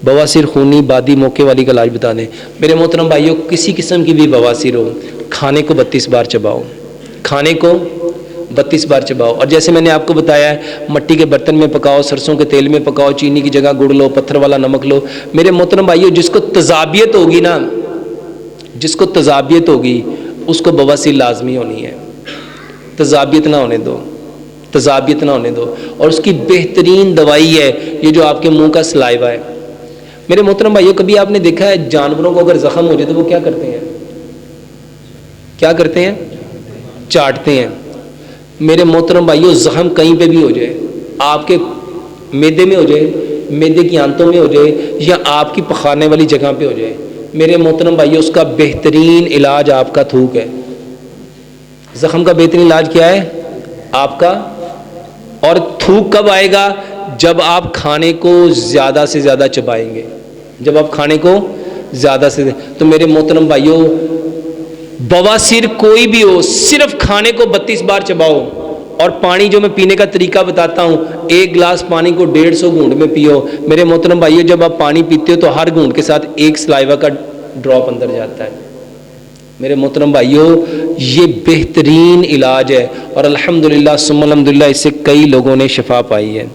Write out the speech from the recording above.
बवासीर खूनी बादी मौके वाली का इलाज बता दें। मेरे मोहतरम भाइयों, किसी किस्म की भी बवासीर हो, खाने को 32 बार चबाओ, खाने को 32 बार चबाओ। और जैसे मैंने आपको बताया है, मट्टी के बर्तन में पकाओ, सरसों के तेल में पकाओ, चीनी की जगह गुड़ लो, पत्थर वाला नमक लो। मेरे मोहतरम भाइयों, जिसको तजाबियत होगी ना, जिसको तजाबियत होगी उसको बवासीर लाजमी होनी है। तजाबियत ना होने दो, तजाबियत ना होने दो। और उसकी बेहतरीन दवाई है ये जो आपके मुंह का सलाइवा है। मेरे मोहतरम भाइयों, कभी आपने देखा है जानवरों को अगर जख्म हो जाए तो वो क्या करते हैं? क्या करते हैं? चाटते हैं। मेरे मोहतरम भाइयों, जख्म कहीं पे भी हो जाए, आपके मैदे में हो जाए, मैदे की आंतों में हो जाए, या आपकी पखाने वाली जगह पे हो जाए, मेरे मोहतरम भाइयों, उसका बेहतरीन इलाज आपका थूक है। जख्म का बेहतरीन इलाज क्या है? आपका। और थूक कब आएगा? जब आप खाने को ज़्यादा से ज़्यादा चबाएंगे, जब आप खाने को ज़्यादा से। तो मेरे मोहतरम भाइयों, बवासीर कोई भी हो, सिर्फ खाने को 32 बार चबाओ। और पानी जो मैं पीने का तरीका बताता हूँ, एक गिलास पानी को 150 घूंट में पियो। मेरे मोहतरम भाइयों, जब आप पानी पीते हो तो हर घूंट के साथ एक सलाइवा का ड्रॉप अंदर जाता है। मेरे मोहतरम भाइयों, ये बेहतरीन इलाज है और अल्हम्दुलिल्लाह सुम्मा अल्हम्दुलिल्लाह इससे कई लोगों ने शिफा पाई है।